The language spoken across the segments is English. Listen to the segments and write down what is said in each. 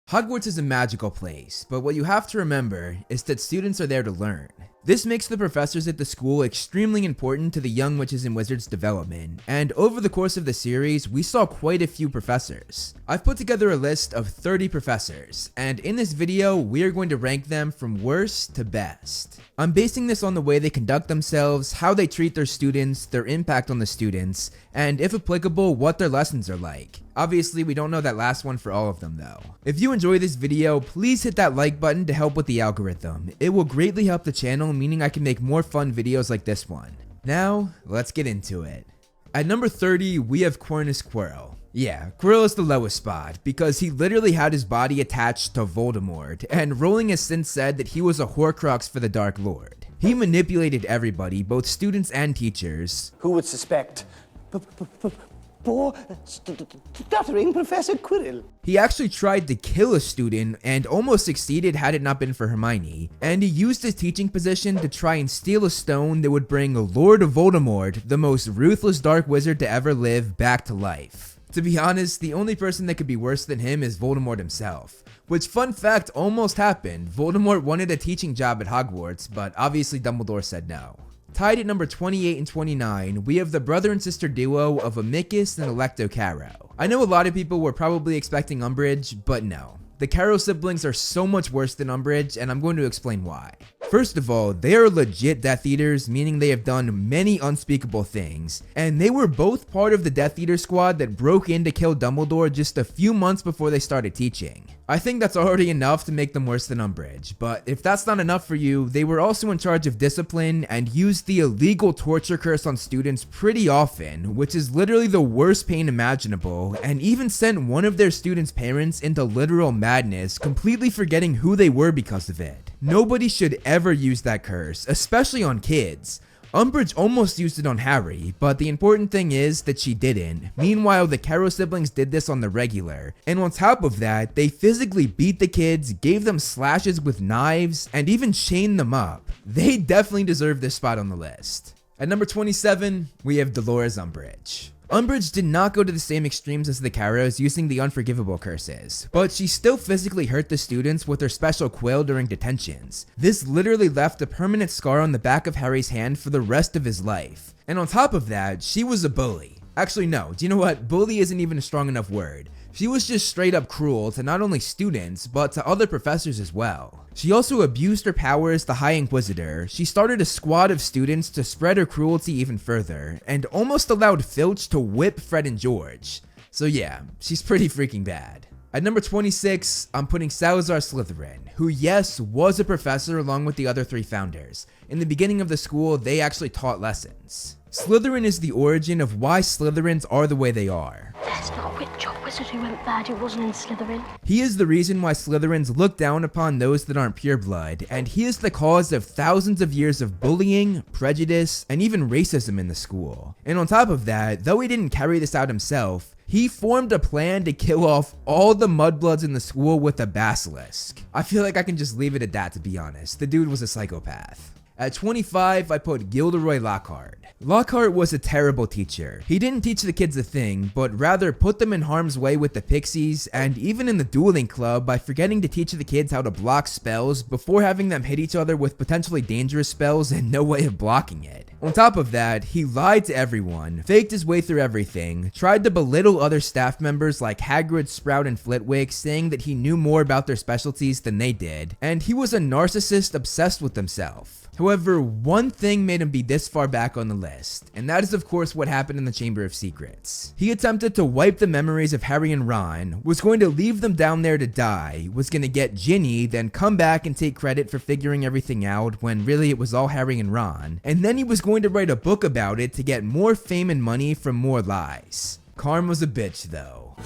Hogwarts is a magical place, but what you have to remember is that students are there to learn. This makes the professors at the school extremely important to the young witches and wizards' development, and over the course of the series, we saw quite a few professors. I've put together a list of 30 professors, and in this video, we are going to rank them from worst to best. I'm basing this on the way they conduct themselves, how they treat their students, their impact on the students, and if applicable, what their lessons are like. Obviously, we don't know that last one for all of them though. If you enjoy this video, please hit that like button to help with the algorithm. It will greatly help the channel, meaning I can make more fun videos like this one. Now, let's get into it. At number 30, we have Cornus Quirrell. Yeah, Quirrell is the lowest spot, because he literally had his body attached to Voldemort, and Rowling has since said that he was a Horcrux for the Dark Lord. He manipulated everybody, both students and teachers. Who would suspect? Poor, stuttering Professor Quirrell. He actually tried to kill a student and almost succeeded had it not been for Hermione, and he used his teaching position to try and steal a stone that would bring Lord Voldemort, the most ruthless dark wizard to ever live, back to life. To be honest, the only person that could be worse than him is Voldemort himself. Which, fun fact, almost happened. Voldemort wanted a teaching job at Hogwarts, but obviously Dumbledore said no. Tied at number 28 and 29, we have the brother and sister duo of Amicus and Alecto Carrow. I know a lot of people were probably expecting Umbridge, but no. The Carrow siblings are so much worse than Umbridge, and I'm going to explain why. First of all, they are legit Death Eaters, meaning they have done many unspeakable things, and they were both part of the Death Eater squad that broke in to kill Dumbledore just a few months before they started teaching. I think that's already enough to make them worse than Umbridge, but if that's not enough for you, they were also in charge of discipline and used the illegal torture curse on students pretty often, which is literally the worst pain imaginable, and even sent one of their students' parents into literal madness, completely forgetting who they were because of it. Nobody should ever use that curse, especially on kids. Umbridge almost used it on Harry, but the important thing is that she didn't. Meanwhile, the Carrow siblings did this on the regular, and on top of that, they physically beat the kids, gave them slashes with knives, and even chained them up. They definitely deserve this spot on the list. At number 27, we have Dolores Umbridge. Umbridge did not go to the same extremes as the Carrows using the unforgivable curses, but she still physically hurt the students with her special quill during detentions. This literally left a permanent scar on the back of Harry's hand for the rest of his life. And on top of that, she was a bully. Actually no, do you know what? Bully isn't even a strong enough word. She was just straight up cruel to not only students, but to other professors as well. She also abused her power as the High Inquisitor. She started a squad of students to spread her cruelty even further, and almost allowed Filch to whip Fred and George. So yeah, she's pretty freaking bad. At number 26, I'm putting Salazar Slytherin, who yes, was a professor along with the other three founders. In the beginning of the school, they actually taught lessons. Slytherin is the origin of why Slytherins are the way they are. There's no witch or wizard who went bad who wasn't in Slytherin. He is the reason why Slytherins look down upon those that aren't pureblood, and he is the cause of thousands of years of bullying, prejudice, and even racism in the school. And on top of that, though he didn't carry this out himself, he formed a plan to kill off all the mudbloods in the school with a basilisk. I feel like I can just leave it at that, to be honest. The dude was a psychopath. At 25, I put Gilderoy Lockhart. Lockhart was a terrible teacher. He didn't teach the kids a thing, but rather put them in harm's way with the pixies, and even in the dueling club by forgetting to teach the kids how to block spells before having them hit each other with potentially dangerous spells and no way of blocking it. On top of that, he lied to everyone, faked his way through everything, tried to belittle other staff members like Hagrid, Sprout, and Flitwick, saying that he knew more about their specialties than they did, and he was a narcissist obsessed with himself. However, one thing made him be this far back on the list, and that is of course what happened in the Chamber of Secrets. He attempted to wipe the memories of Harry and Ron, was going to leave them down there to die, was going to get Ginny, then come back and take credit for figuring everything out when really it was all Harry and Ron, and then he was going to write a book about it to get more fame and money from more lies. Karma's a bitch though.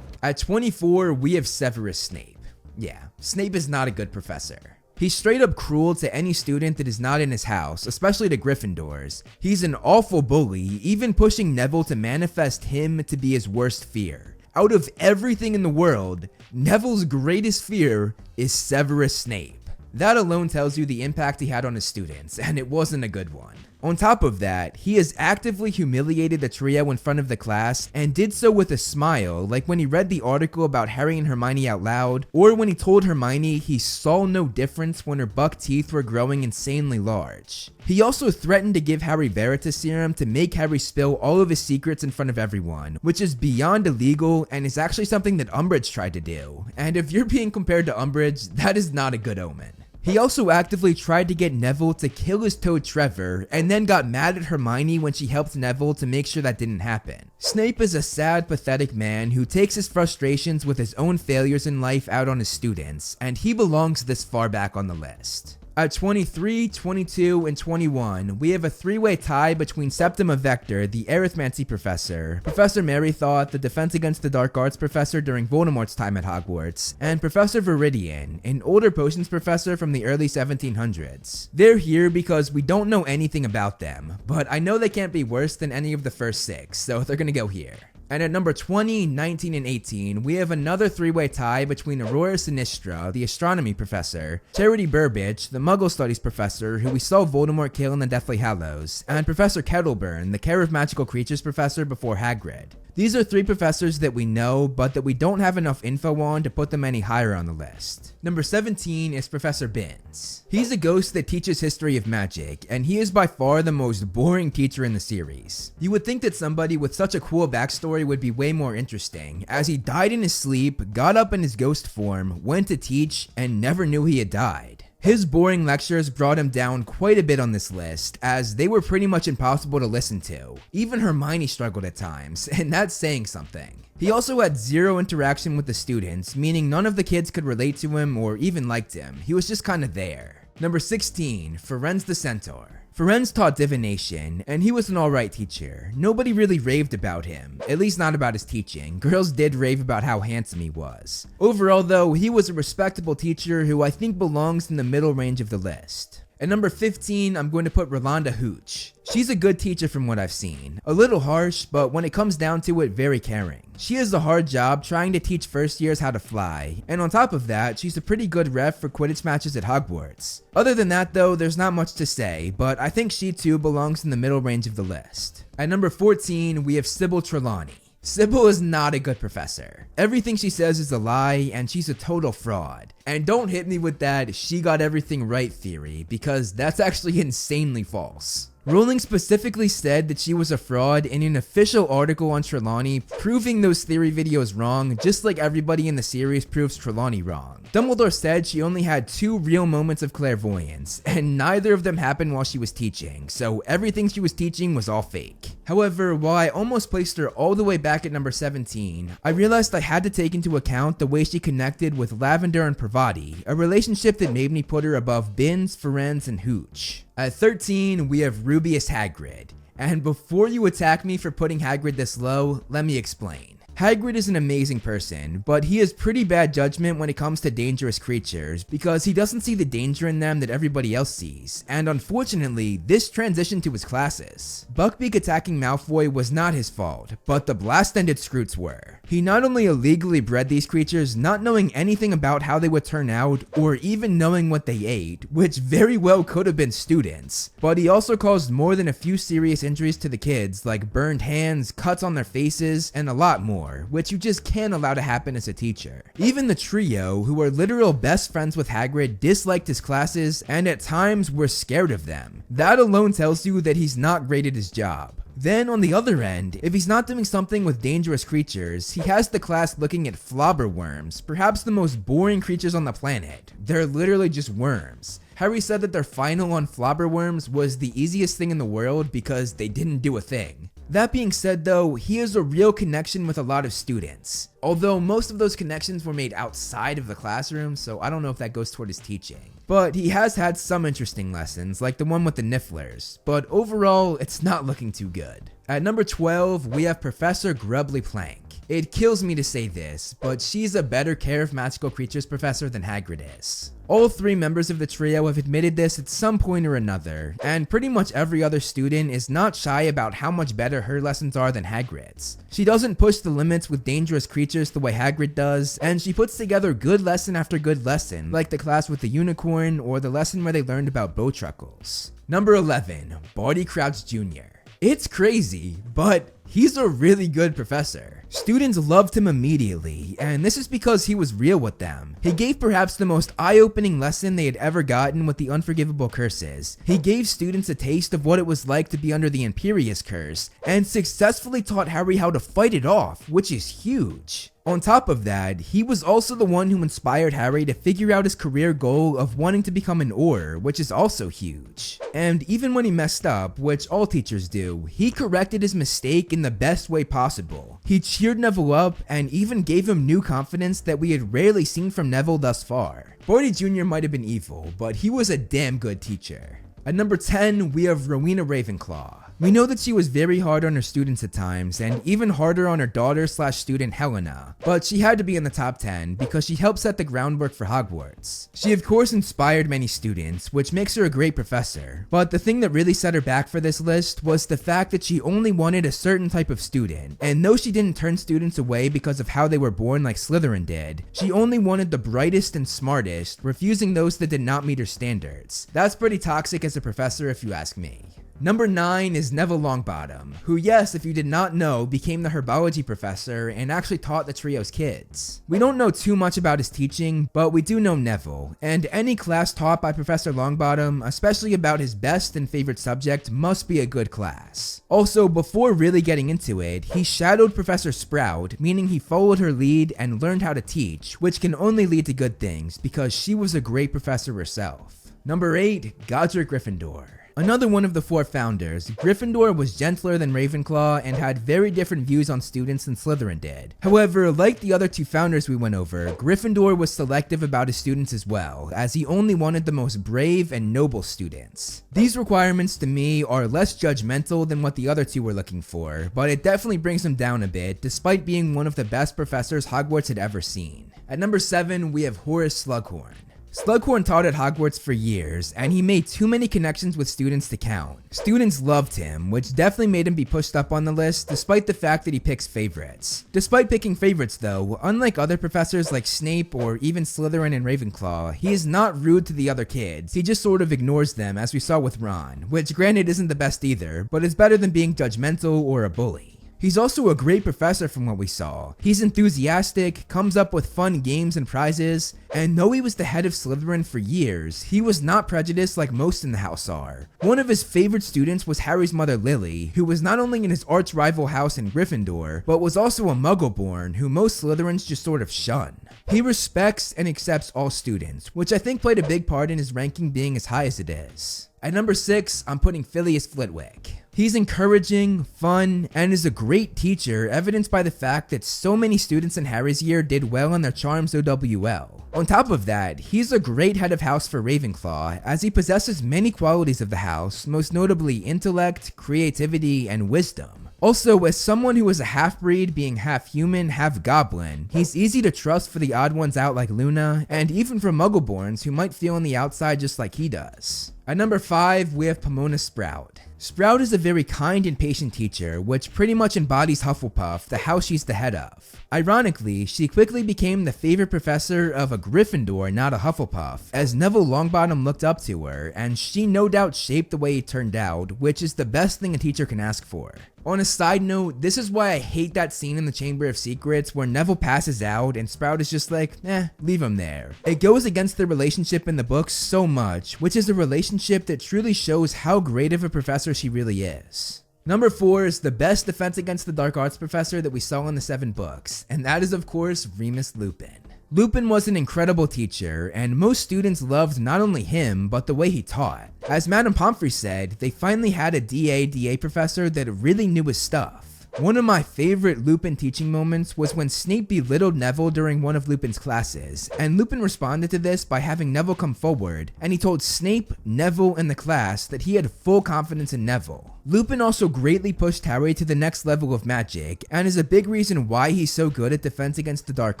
At 24, we have Severus Snape. Yeah, Snape is not a good professor. He's straight up cruel to any student that is not in his house, especially to Gryffindors. He's an awful bully, even pushing Neville to manifest him to be his worst fear. Out of everything in the world, Neville's greatest fear is Severus Snape. That alone tells you the impact he had on his students, and it wasn't a good one. On top of that, he has actively humiliated the trio in front of the class and did so with a smile, like when he read the article about Harry and Hermione out loud, or when he told Hermione he saw no difference when her buck teeth were growing insanely large. He also threatened to give Harry Veritas serum to make Harry spill all of his secrets in front of everyone, which is beyond illegal and is actually something that Umbridge tried to do. And if you're being compared to Umbridge, that is not a good omen. He also actively tried to get Neville to kill his toad Trevor, and then got mad at Hermione when she helped Neville to make sure that didn't happen. Snape is a sad, pathetic man who takes his frustrations with his own failures in life out on his students, and he belongs this far back on the list. At 23, 22, and 21, we have a three-way tie between Septima Vector, the arithmancy professor, Professor Merrythought, the defense against the dark arts professor during Voldemort's time at Hogwarts, and Professor Viridian, an older potions professor from the early 1700s. They're here because we don't know anything about them, but I know they can't be worse than any of the first 6, so they're gonna go here. And at number 20, 19, and 18, we have another three-way tie between Aurora Sinistra, the astronomy professor, Charity Burbage, the Muggle studies professor who we saw Voldemort kill in the Deathly Hallows, and Professor Kettleburn, the care of magical creatures professor before Hagrid. These are 3 professors that we know, but that we don't have enough info on to put them any higher on the list. Number 17 is Professor Binns. He's a ghost that teaches history of magic, and he is by far the most boring teacher in the series. You would think that somebody with such a cool backstory would be way more interesting, as he died in his sleep, got up in his ghost form, went to teach, and never knew he had died. His boring lectures brought him down quite a bit on this list, as they were pretty much impossible to listen to. Even Hermione struggled at times, and that's saying something. He also had zero interaction with the students, meaning none of the kids could relate to him or even liked him. He was just kinda there. Number 16, Ferenz the Centaur. Ferenz taught divination, and he was an alright teacher. Nobody really raved about him, at least not about his teaching. Girls did rave about how handsome he was. Overall though, he was a respectable teacher who I think belongs in the middle range of the list. At number 15, I'm going to put Rolanda Hooch. She's a good teacher from what I've seen. A little harsh, but when it comes down to it, very caring. She has a hard job trying to teach first years how to fly, and on top of that, she's a pretty good ref for Quidditch matches at Hogwarts. Other than that though, there's not much to say, but I think she too belongs in the middle range of the list. At number 14, we have Sybil Trelawney. Sybil is not a good professor. Everything she says is a lie, and she's a total fraud. And don't hit me with that "she got everything right" theory, because that's actually insanely false. Rowling specifically said that she was a fraud in an official article on Trelawney, proving those theory videos wrong, just like everybody in the series proves Trelawney wrong. Dumbledore said she only had 2 real moments of clairvoyance, and neither of them happened while she was teaching, so everything she was teaching was all fake. However, while I almost placed her all the way back at number 17, I realized I had to take into account the way she connected with Lavender and Parvati, a relationship that made me put her above Binns, Ferenz, and Hooch. At 13, we have Rubeus Hagrid. And before you attack me for putting Hagrid this low, let me explain. Hagrid is an amazing person, but he has pretty bad judgment when it comes to dangerous creatures because he doesn't see the danger in them that everybody else sees, and unfortunately, this transitioned to his classes. Buckbeak attacking Malfoy was not his fault, but the blast-ended Scroots were. He not only illegally bred these creatures not knowing anything about how they would turn out, or even knowing what they ate, which very well could have been students, but he also caused more than a few serious injuries to the kids, like burned hands, cuts on their faces, and a lot more, which you just can't allow to happen as a teacher. Even the trio, who were literal best friends with Hagrid, disliked his classes, and at times were scared of them. That alone tells you that he's not great at his job. Then on the other end, if he's not doing something with dangerous creatures, he has the class looking at flobberworms, perhaps the most boring creatures on the planet. They're literally just worms. Harry said that their final on flobberworms was the easiest thing in the world because they didn't do a thing. That being said though, he has a real connection with a lot of students. Although most of those connections were made outside of the classroom, so I don't know if that goes toward his teaching. But he has had some interesting lessons, like the one with the Nifflers, but overall, it's not looking too good. At number 12, we have Professor Grubbly Plank. It kills me to say this, but she's a better Care of Magical Creatures professor than Hagrid is. All three members of the trio have admitted this at some point or another, and pretty much every other student is not shy about how much better her lessons are than Hagrid's. She doesn't push the limits with dangerous creatures the way Hagrid does, and she puts together good lesson after good lesson, like the class with the unicorn or the lesson where they learned about bowtruckles. Number 11, Barty Crouch Jr. It's crazy, but he's a really good professor. Students loved him immediately, and this is because he was real with them. He gave perhaps the most eye-opening lesson they had ever gotten with the unforgivable curses. He gave students a taste of what it was like to be under the Imperious Curse, and successfully taught Harry how to fight it off, which is huge. On top of that, he was also the one who inspired Harry to figure out his career goal of wanting to become an Auror, which is also huge. And even when he messed up, which all teachers do, he corrected his mistake in the best way possible. He cheered Neville up and even gave him new confidence that we had rarely seen from Neville thus far. Barty Jr. might have been evil, but he was a damn good teacher. At number 10, we have Rowena Ravenclaw. We know that she was very hard on her students at times, and even harder on her daughter/student Helena, but she had to be in the top 10 because she helped set the groundwork for Hogwarts. She of course inspired many students, which makes her a great professor, but the thing that really set her back for this list was the fact that she only wanted a certain type of student, and though she didn't turn students away because of how they were born like Slytherin did, she only wanted the brightest and smartest, refusing those that did not meet her standards. That's pretty toxic as a professor if you ask me. Number 9 is Neville Longbottom, who, yes, if you did not know, became the herbology professor and actually taught the trio's kids. We don't know too much about his teaching, but we do know Neville, and any class taught by Professor Longbottom, especially about his best and favorite subject, must be a good class. Also, before really getting into it, he shadowed Professor Sprout, meaning he followed her lead and learned how to teach, which can only lead to good things because she was a great professor herself. Number 8, Godric Gryffindor. Another one of the 4 founders, Gryffindor was gentler than Ravenclaw and had very different views on students than Slytherin did. However, like the other 2 founders we went over, Gryffindor was selective about his students as well, as he only wanted the most brave and noble students. These requirements to me are less judgmental than what the other 2 were looking for, but it definitely brings him down a bit, despite being one of the best professors Hogwarts had ever seen. At number 7, we have Horace Slughorn. Slughorn taught at Hogwarts for years, and he made too many connections with students to count. Students loved him, which definitely made him be pushed up on the list, despite the fact that he picks favorites. Despite picking favorites though, unlike other professors like Snape or even Slytherin and Ravenclaw, he is not rude to the other kids, he just sort of ignores them as we saw with Ron, which granted isn't the best either, but is better than being judgmental or a bully. He's also a great professor from what we saw. He's enthusiastic, comes up with fun games and prizes, and though he was the head of Slytherin for years, he was not prejudiced like most in the house are. One of his favorite students was Harry's mother Lily, who was not only in his arch-rival house in Gryffindor, but was also a Muggle-born who most Slytherins just sort of shun. He respects and accepts all students, which I think played a big part in his ranking being as high as it is. At number 6, I'm putting Phileas Flitwick. He's encouraging, fun, and is a great teacher, evidenced by the fact that so many students in Harry's year did well on their charms OWL. On top of that, he's a great head of house for Ravenclaw, as he possesses many qualities of the house, most notably intellect, creativity, and wisdom. Also, as someone who is a half-breed, being half-human, half-goblin, he's easy to trust for the odd ones out like Luna, and even for Muggleborns who might feel on the outside just like he does. At number 5, we have Pomona Sprout. Sprout is a very kind and patient teacher, which pretty much embodies Hufflepuff, the house she's the head of. Ironically, she quickly became the favorite professor of a Gryffindor, not a Hufflepuff, as Neville Longbottom looked up to her, and she no doubt shaped the way it turned out, which is the best thing a teacher can ask for. On a side note, this is why I hate that scene in the Chamber of Secrets where Neville passes out and Sprout is just like, leave him there. It goes against their relationship in the books so much, which is a relationship that truly shows how great of a professor she really is. Number 4 is the best defense against the dark arts professor that we saw in the 7 books, and that is of course Remus Lupin. Lupin was an incredible teacher, and most students loved not only him, but the way he taught. As Madame Pomfrey said, they finally had a DA professor that really knew his stuff. One of my favorite Lupin teaching moments was when Snape belittled Neville during one of Lupin's classes, and Lupin responded to this by having Neville come forward, and he told Snape, Neville, and the class that he had full confidence in Neville. Lupin also greatly pushed Harry to the next level of magic, and is a big reason why he's so good at defense against the dark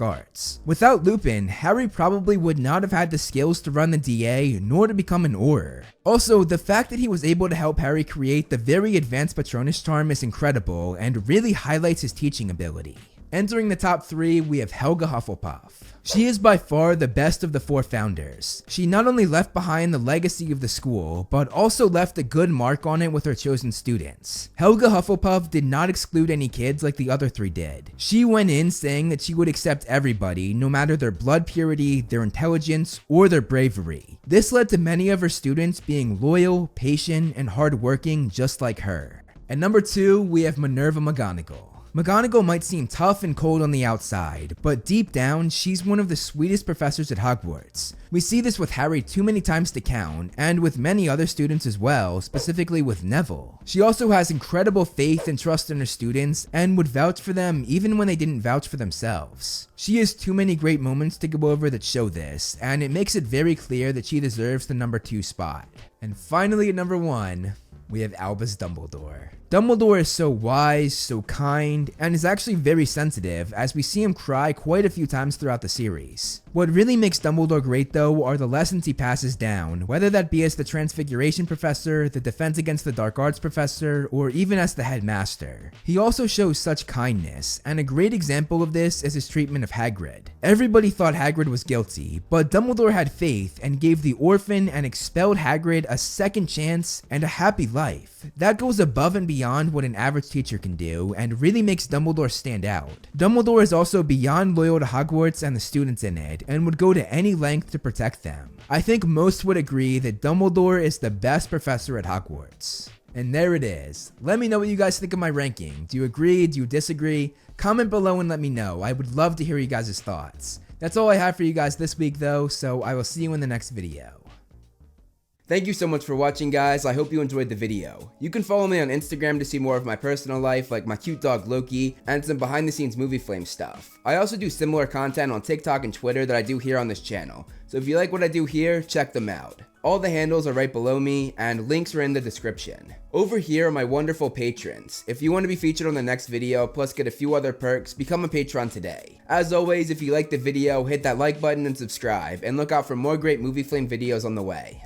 arts. Without Lupin, Harry probably would not have had the skills to run the DA, nor to become an Auror. Also, the fact that he was able to help Harry create the very advanced Patronus charm is incredible, and really highlights his teaching ability. Entering the top 3, we have Helga Hufflepuff. She is by far the best of the 4 founders. She not only left behind the legacy of the school, but also left a good mark on it with her chosen students. Helga Hufflepuff did not exclude any kids like the other 3 did. She went in saying that she would accept everybody, no matter their blood purity, their intelligence, or their bravery. This led to many of her students being loyal, patient, and hardworking just like her. At number 2, we have Minerva McGonagall. McGonagall might seem tough and cold on the outside, but deep down, she's one of the sweetest professors at Hogwarts. We see this with Harry too many times to count, and with many other students as well, specifically with Neville. She also has incredible faith and trust in her students, and would vouch for them even when they didn't vouch for themselves. She has too many great moments to go over that show this, and it makes it very clear that she deserves the number 2 spot. And finally at number 1, we have Albus Dumbledore. Dumbledore is so wise, so kind, and is actually very sensitive, as we see him cry quite a few times throughout the series. What really makes Dumbledore great though are the lessons he passes down, whether that be as the Transfiguration Professor, the Defense Against the Dark Arts Professor, or even as the Headmaster. He also shows such kindness, and a great example of this is his treatment of Hagrid. Everybody thought Hagrid was guilty, but Dumbledore had faith and gave the orphan and expelled Hagrid a second chance and a happy life. That goes above and beyond what an average teacher can do, and really makes Dumbledore stand out. Dumbledore is also beyond loyal to Hogwarts and the students in it, and would go to any length to protect them. I think most would agree that Dumbledore is the best professor at Hogwarts. And there it is. Let me know what you guys think of my ranking. Do you agree? Do you disagree? Comment below and let me know. I would love to hear you guys' thoughts. That's all I have for you guys this week though, so I will see you in the next video. Thank you so much for watching, guys. I hope you enjoyed the video. You can follow me on Instagram to see more of my personal life, like my cute dog Loki, and some behind the scenes movie flame stuff. I also do similar content on TikTok and Twitter that I do here on this channel, so if you like what I do here, check them out. All the handles are right below me, and links are in the description. Over here are my wonderful patrons. If you want to be featured on the next video, plus get a few other perks, become a patron today. As always, if you liked the video, hit that like button and subscribe, and look out for more great movie flame videos on the way.